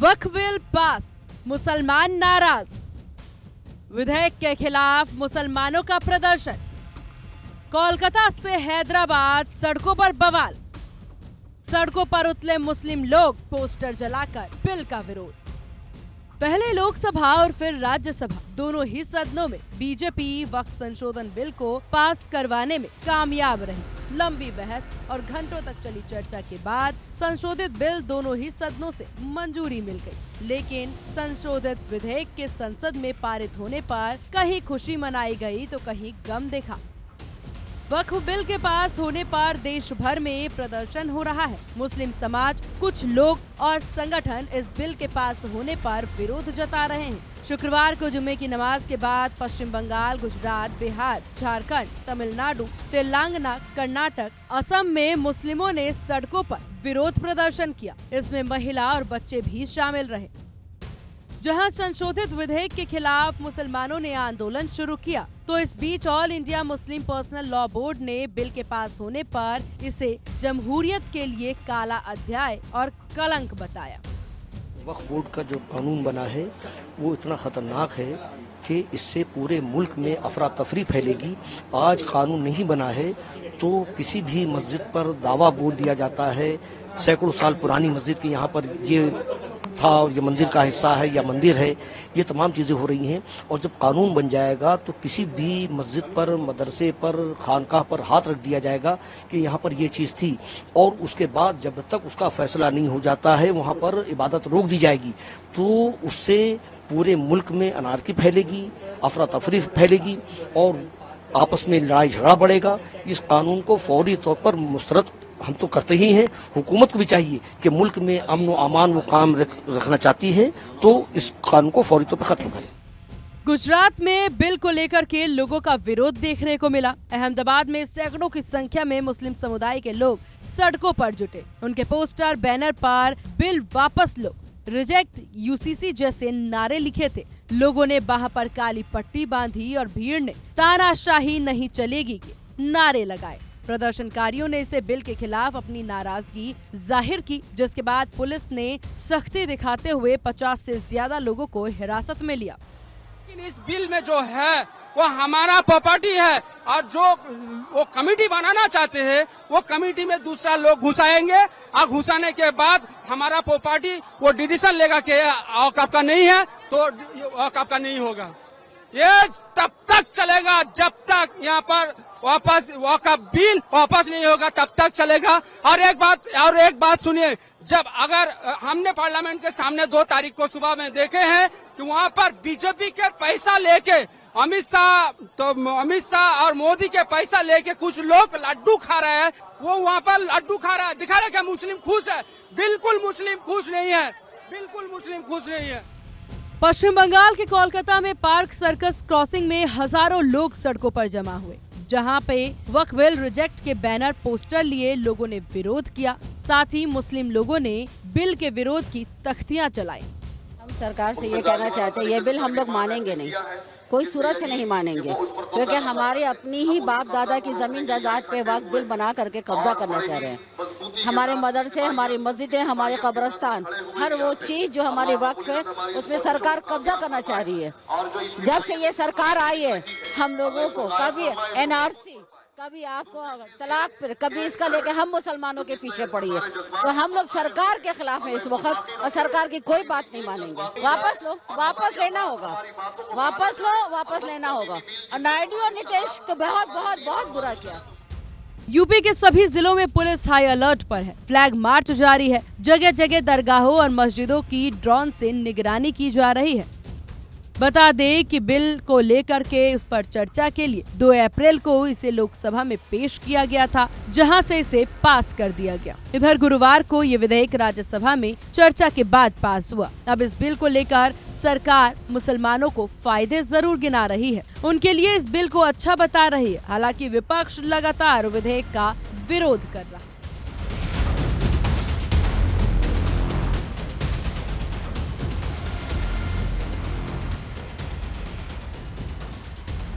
वक्फ bill pass, मुसलमान नाराज। विधेयक के खिलाफ मुसलमानों का प्रदर्शन। कोलकाता से हैदराबाद सड़कों पर बवाल। सड़कों पर उतरे मुस्लिम लोग, पोस्टर जलाकर बिल का विरोध। पहले लोकसभा और फिर राज्यसभा दोनों ही सदनों में बीजेपी वक्फ संशोधन बिल को पास करवाने में कामयाब रही। लंबी बहस और घंटों तक चली चर्चा के बाद संशोधित बिल दोनों ही सदनों से मंजूरी मिल गई। लेकिन संशोधित विधेयक के संसद में पारित होने पर कहीं खुशी मनाई गई तो कहीं गम देखा। वक्फ बिल के पास होने पर देश भर में प्रदर्शन हो रहा है। मुस्लिम समाज, कुछ लोग और संगठन इस बिल के पास होने पर विरोध जता रहे हैं। शुक्रवार को जुम्मे की नमाज के बाद पश्चिम बंगाल, गुजरात, बिहार, झारखंड, तमिलनाडु, तेलंगाना, कर्नाटक, असम में मुस्लिमों ने सड़कों पर विरोध प्रदर्शन किया। इसमें महिला और बच्चे भी शामिल रहे। जहां संशोधित विधेयक के खिलाफ मुसलमानों ने आंदोलन शुरू किया, तो इस बीच all India Muslim personal law board ने बिल के पास होने पर इसे जमहूरियत के लिए काला अध्याय और कलंक बताया। वक्फ बोर्ड का जो कानून बना है वो इतना खतरनाक है कि इससे पूरे मुल्क में अफरा तफरी फैलेगी। आज कानून नहीं बना है तो किसी भी मस्जिद पर दावा बोल दिया जाता है, सैकड़ों साल पुरानी मस्जिद की यहाँ पर ये था और ये मंदिर का हिस्सा है या मंदिर है, ये तमाम चीज़ें हो रही हैं। और जब कानून बन जाएगा तो किसी भी मस्जिद पर, मदरसे पर, खानकाह पर हाथ रख दिया जाएगा कि यहाँ पर ये चीज़ थी, और उसके बाद जब तक उसका फैसला नहीं हो जाता है वहाँ पर इबादत रोक दी जाएगी। तो उससे पूरे मुल्क में अनारकी फैलेगी, अफरा तफरी फैलेगी और आपस में लड़ाई झगड़ा बढ़ेगा। इस कानून को फौरी तौर पर मुस्तरद हम तो करते ही हैं। हुकूमत को भी चाहिए कि मुल्क में अमन व अमान वो कायम रखना चाहती है तो इस कानून को फौरी तौर पर खत्म करें। गुजरात में बिल को लेकर के लोगों का विरोध देखने को मिला। अहमदाबाद में सैकड़ों की संख्या में मुस्लिम समुदाय के लोग सड़कों पर जुटे। उनके पोस्टर, बैनर पर बिल वापस लो, रिजेक्ट यूसीसी जैसे नारे लिखे थे। लोगों ने बाह पर काली पट्टी बांधी और भीड़ ने तानाशाही नहीं चलेगी के नारे लगाए। प्रदर्शनकारियों ने इसे बिल के खिलाफ अपनी नाराजगी जाहिर की, जिसके बाद पुलिस ने सख्ती दिखाते हुए 50 से ज्यादा लोगों को हिरासत में लिया। लेकिन इस बिल में जो है वो हमारा प्रॉपर्टी है और जो वो कमेटी बनाना चाहते हैं वो कमेटी में दूसरा लोग घुसाएंगे और घुसाने के बाद हमारा प्रॉपर्टी वो डिसीजन लेगा कि औकाफ का नहीं है तो औकाफ का नहीं होगा। ये तब तक चलेगा जब तक यहाँ पर वापस वक़्फ़ बिल वापस नहीं होगा, तब तक चलेगा। और एक बात सुनिए, जब अगर हमने पार्लियामेंट के सामने 2 तारीख को सुबह में देखे हैं कि वहाँ पर बीजेपी के पैसा लेके अमित शाह और मोदी के पैसा लेके कुछ लोग लड्डू खा रहे हैं, वो वहाँ पर लड्डू खा रहा है, दिखा रहा है कि मुस्लिम खुश है। बिल्कुल मुस्लिम खुश नहीं है, बिल्कुल मुस्लिम खुश नहीं है। पश्चिम बंगाल के कोलकाता में पार्क सर्कस क्रॉसिंग में हजारों लोग सड़कों पर जमा हुए, जहां पे वक्फ बिल रिजेक्ट के बैनर, पोस्टर लिए लोगों ने विरोध किया। साथ ही मुस्लिम लोगों ने बिल के विरोध की तख्तियां जलाई। हम सरकार से ये कहना चाहते हैं, ये बिल हम लोग मानेंगे नहीं, कोई सूरत से नहीं मानेंगे, क्योंकि हमारे अपनी ही बाप दादा की जमीन जायदाद पे वक्फ बिल बना करके कब्जा करना चाह रहे हैं। हमारे मदरसे, हमारी मस्जिदें, हमारे कब्रस्तान, हर वो चीज जो हमारी वक्फ है उसमें सरकार कब्जा करना चाह रही है। जब से ये सरकार आई है हम लोगों को कभी एनआरसी, कभी आपको तलाक, पर कभी इसका लेके हम मुसलमानों के पीछे पड़ी है। तो हम लोग सरकार के खिलाफ है इस वक्त और सरकार की कोई बात नहीं मानेंगे। वापस लो, वापस लेना होगा, वापस लो, वापस लेना होगा। और नायडू और नीतीश तो बहुत बहुत बहुत बुरा किया। यूपी के सभी जिलों में पुलिस हाई अलर्ट पर है। फ्लैग मार्च जारी है। जगह जगह दरगाहों और मस्जिदों की ड्रोन से निगरानी की जा रही है। बता दें कि बिल को लेकर के उस पर चर्चा के लिए 2 अप्रैल को इसे लोकसभा में पेश किया गया था, जहां से इसे पास कर दिया गया। इधर गुरुवार को ये विधेयक राज्यसभा में चर्चा के बाद पास हुआ। अब इस बिल को लेकर सरकार मुसलमानों को फायदे जरूर गिना रही है, उनके लिए इस बिल को अच्छा बता रही है। हालांकि विपक्ष लगातार विधेयक का विरोध कर रहा है।